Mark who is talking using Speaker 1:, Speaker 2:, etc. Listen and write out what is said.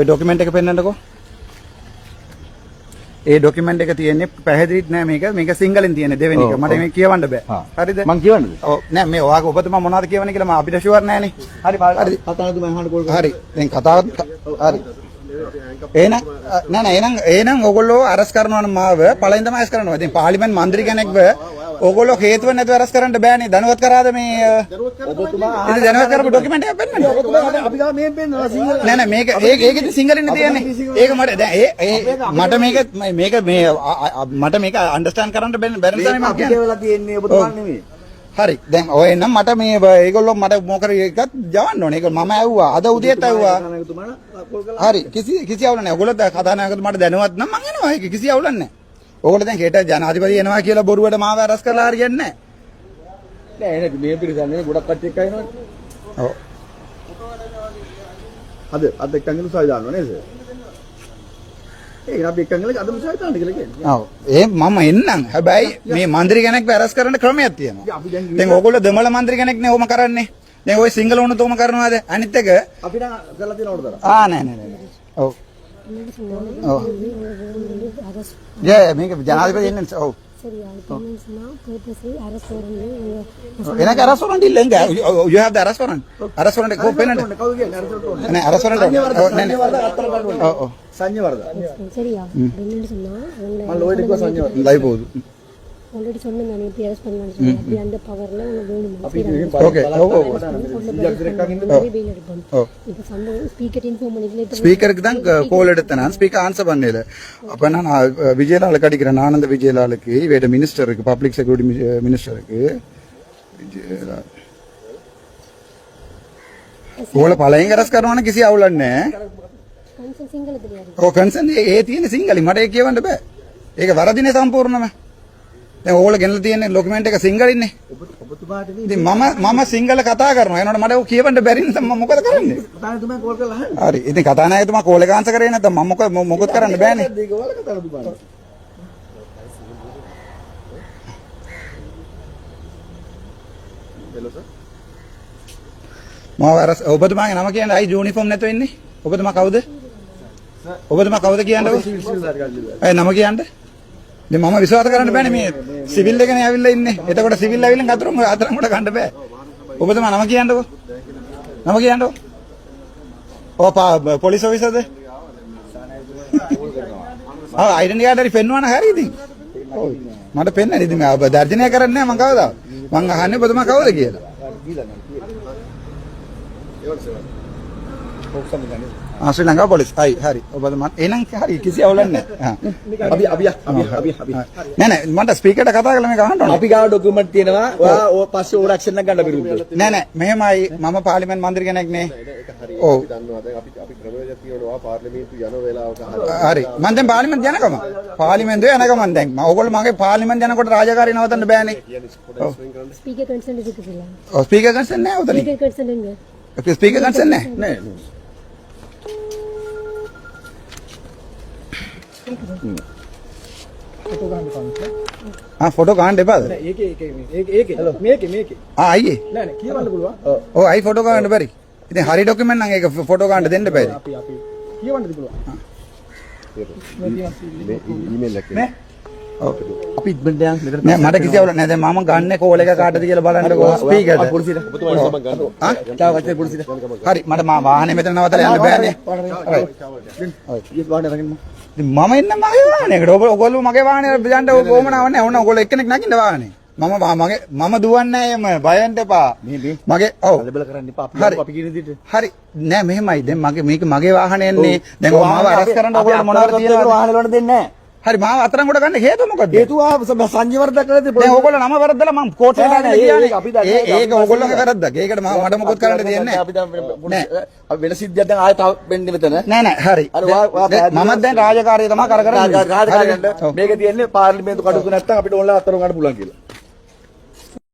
Speaker 1: ඔය ડોකියුමන්ට් එක පෙන්නන්නකෝ. ඒ ડોකියුමන්ට් එක තියෙන්නේ පැහැදිලිත් නෑ මේක සිංගලෙන් තියෙන දෙවෙනි එක. මට මේක කියවන්න බෑ. හරිද?
Speaker 2: මං කියවන්නද?
Speaker 1: ඔව් නෑ මේ ඔයාගේ ඔබතුමා මොනවද කියවන්නේ කියලා මම අපිට ෂුවර් නෑනේ. හරි හරි.
Speaker 2: කතාවතුමා අහන්න කෝල් කරා.
Speaker 1: හරි. දැන් කතාව හරි. එහෙනම් ඕගොල්ලෝ අරස් කරනවා නම් මාව පළවෙනි තමයි අරස් කරනවා. ඉතින් පාර්ලිමේන්තු මන්ත්‍රී කෙනෙක්ව ඕගොල්ලෝ හේතුව නැතුව අරස් කරන්න බෑනේ. දැනුවත් කරාද මේ ඔබතුමා ඉතින් දැනුවත් කරපු ડોකියුමන්ට් එකක් පෙන්නන්න.
Speaker 2: අපි ගාව මේ පෙන්නනවා සිංහල.
Speaker 1: නෑ මේක ඒකෙදි සිංහලෙන් තියෙන්නේ. ඒක මට දැන් මට මේක අන්ඩර්ස්ටෑන්ඩ් කරන්න බැරි නිසා මම
Speaker 2: අපි කියවලා තියෙන්නේ ඔබතුමා නෙමෙයි.
Speaker 1: හරි දැන් ඔය එනම් මට මේ ඒගොල්ලෝ මට මොකද එකක් ජවන්න ඕනේ. ඒක මම ඇව්වා. අද උදේට ඇව්වා. හරි කිසි අවුලක් නැහැ. ඔයගොල්ලෝ කතානායකතුමාට මට දැනුවත් නම් මං එනවා. ඒක කිසි අවුලක් නැහැ. ඕගොල්ලෝ දැන් හෙට ජනාධිපති එනවා කියලා බොරුවට මාව අරස් කරලා හරියන්නේ නැහැ.
Speaker 2: නෑ මේ පිළිසන්නේ ගොඩක් කට්ටිය එක්ක එනවනේ.
Speaker 1: ඔව්.
Speaker 2: අද එක්කන් ගිහලා උසාවි දානවා නේද? ඒක අපි එක්කන් ගිහලා අදම උසාවි දාන්න කියලා කියන්නේ.
Speaker 1: ඔව්. මම එන්නම්. හැබැයි මේ മന്ത്രി කෙනෙක්ව අරස් කරන්න ක්‍රමයක් තියෙනවා. දැන් ඕගොල්ලෝ දෙමළ മന്ത്രി කෙනෙක්නේ ඕම කරන්නේ. දැන් ওই සිංගල වුණත් ඕම කරනවාද? අනිත් එක
Speaker 2: අපි නම් කරලා තියෙන උඩ තරම්.
Speaker 1: නෑ. ඔව්. ඔව්. මේක ජනාධිපති එන්නේ. ඔව්. எனக்கு அரசு வாரண்ட் இல்லங்க. you have the arrest warrant. arrest warrant go pen and
Speaker 2: කවුද කියන්නේ අරසට ඕනේ.
Speaker 1: නෑ arrest warrant
Speaker 2: සංජයවර්ධන
Speaker 3: சரியா என்னன்னு சொன்னா
Speaker 2: මම ලෝයිඩ් කිව්වා සංජයවර්ධන
Speaker 1: live போகுது.
Speaker 3: ஆல்ரெடி சொன்னேன் நான் இப்ப அரெஸ்ட் பண்ணுவான்னு சொன்னேன். அப்படி அந்த பவர்ல உங்களுக்கு வேணுமா?
Speaker 1: ஓகே
Speaker 3: இப்ப சம்பவம் ஸ்பீக்கர் இன்ஃபார்ம் பண்ணிக்கல.
Speaker 1: ஸ்பீக்கருக்கு தான் கால் எடுத்தேன். நான் ஸ்பீக்கர் ஆன்சர் பண்ணல. அப்ப நான் விஜயலாலுக்கு அடிக்கிறேன். ஆனந்த விஜயலாலுக்கு வேற மினிஸ்டருக்கு பப்ளிக் செக்யூரிட்டி மினிஸ்டருக்கு විජේලාල් ඕල පළයෙන් අරස් කරනවනේ කිසි අවුලක් නැහැ.
Speaker 3: කන්සන් සිංගල දෙලියරි.
Speaker 1: ඔව් කන්සන් ඒ තියෙන සිංගලෙන් මට ඒක කියවන්න බෑ. ඒක වරදිනේ සම්පූර්ණම. දැන් ඕගොල්ලෝ ගෙනලා තියෙන ડોකියුමන්ට් එක සිංගලින්නේ.
Speaker 2: ඔබතුමාට නේ.
Speaker 1: ඉතින් මම සිංගල කතා කරනවා. එනකොට මට ඒක කියවන්න බැරි නිසා මම මොකද කරන්නේ?
Speaker 2: කතානායකතුමා කෝල් කරලා අහන්න.
Speaker 1: හරි. ඉතින් කතානායකතුමා කෝල් එක ආන්සර් කරේ නැත්නම් මම මොකද කරන්න බෑනේ.
Speaker 2: ඒක වල කතානායකතුමා. Hello sir.
Speaker 1: මාව අරස් ඔබතුමාගේ නම කියන්නේ අයි යුනිෆෝම් නැතුව ඉන්නේ. ඔබතුමා කවුද? ඔබතුමා කවුද කියන්නේ? ඒ නම කියන්නේ? දැන් මම විශ්වාස කරන්න බෑනේ මේ සිවිල් එකනේ ඇවිල්ලා ඉන්නේ. එතකොට සිවිල් ඇවිල්ලා අතරම උඩ ගන්න බෑ. ඔබතුමා නම කියන්නකෝ. නම කියන්නකෝ. පොලිස් ඔෆිසර්ද? ඩෙන්ටි කාඩ් හරි පෙන්වන්න හරි ඉතින්. ඔව්. මට පෙන්නන්න ඉතින් මම දර්ශනය කරන්නේ නැහැ මං කවදාවත්. මං අහන්නේ ඔබතුමා කවුද කියලා. ශ්‍රී ලංකා පොලිස්. හරි. ඔබතුමා එහෙනම් හරි කිසි අවුලක් නැහැ.
Speaker 2: අපි
Speaker 1: නෑ මට ස්පීකර්ට කතා කරලා මේක අහන්න ඕනේ.
Speaker 2: අපි ගාව ડોකියුමන්ට් තියෙනවා. ඔයා පස්සේ ඕවර් ඇක්ෂන් එක ගන්න බැරිද?
Speaker 1: නෑ මෙහෙමයි මම පාර්ලිමේන්තු මන්ත්‍රී කෙනෙක් නේ. ඔව්.
Speaker 4: අපි දන්නවා දැන් අපි ක්‍රමවේදයක් තියෙනවා පාර්ලිමේන්තු යන වෙලාවක
Speaker 1: හරි. මම දැන් පාර්ලිමේන්තු යනකම. පාර්ලිමේන්තුවේ යනකම දැන් මම ඕගොල්ලෝ මගේ පාර්ලිමේන්තු යනකොට රාජකාරී නවත්තන්න බෑනේ.
Speaker 3: ஸ்பீக்கர் கன்சர்ன் இருக்குதுல.
Speaker 1: ඔව් ස්පීකර් කන්සර්න් නෑ උතන.
Speaker 3: ஸ்பீக்கர் கன்சர்ன் எங்க?
Speaker 1: ස්පීකර් කන්සර්න් නෑ.
Speaker 2: නෑ.
Speaker 1: ෆොටෝ ගන්න එපාද?
Speaker 2: ඒකේ මේකේ
Speaker 1: අයියේ.
Speaker 2: නෑ කියවන්න පුළුවන්.
Speaker 1: ඔව් අයි ෆොටෝ ගන්න බැරි. ඉතින් හරි ડોකියුමන්ට් නම් ඒක ෆොටෝ ගන්න දෙන්න බෑද?
Speaker 2: අපි කියවන්නද පුළුවන්.
Speaker 4: ඊමේල් එකේ
Speaker 2: නෑ.
Speaker 1: ඔව්.
Speaker 2: අපි ඉක්මනට යන්න මෙතන
Speaker 1: නෑ මට කිසි අවුලක් නෑ. දැන් මම ගන්න කෝල් එක කාටද කියලා බලන්නකෝ ස්පීකර්ට.
Speaker 2: පොලිසියට
Speaker 4: ඔබතුමාට සමන් ගන්න.
Speaker 2: චාව වචනේ පොලිසියට.
Speaker 1: හරි මට මා වාහනේ මෙතන නවත්තලා යන්න බෑනේ.
Speaker 2: ඊත් වාහනේ අරගෙන
Speaker 1: ඉතින් මම එන්න මගේ වාහනේකට. ඔයගොල්ලෝ මගේ වාහනේ යන්න ඕමනාවක් නැහැ. ඕන ඔයගොල්ලෝ එක්කෙනෙක් නගින්න වාහනේ. මම දුවන්නේ නැහැ එම බයෙන් දෙපා. මගේ ඔව්.
Speaker 2: ලැබල කරන්න එපා. අපි කියන විදිහට.
Speaker 1: හරි. නෑ මෙහෙමයි. දැන් මේක මගේ වාහනේ එන්නේ. දැන් මාව අරස් කරන්න ඔයගොල්ලෝ මොනවද තියෙනවද?
Speaker 2: වාහනේ වලට දෙන්නේ නැහැ.
Speaker 1: හරි මාව අතරන් කොට ගන්න හේතුව මොකද්ද?
Speaker 2: හේතුව සංජයවර්ධන කරලා
Speaker 1: දැන් ඔයගොල්ලෝ නම වරද්දලා මම කෝට්ටේ දාන්න කියන්නේ. ඒක ඔයගොල්ලෝගේ වැරද්දක්. ඒකට මට මොකොත් කරන්න දෙන්නේ නැහැ.
Speaker 2: අපි දැන් වෙන සිද්ධියක් දැන් ආයෙ තව වෙන්නේ මෙතන.
Speaker 1: නෑ හරි. මම දැන් රාජකාරිය තමයි කර කර
Speaker 2: මේක තියෙන්නේ පාර්ලිමේන්තු කටයුතු නැත්තම් අපිට ඕන්ලා අතර ගන්න පුළුවන් කියලා.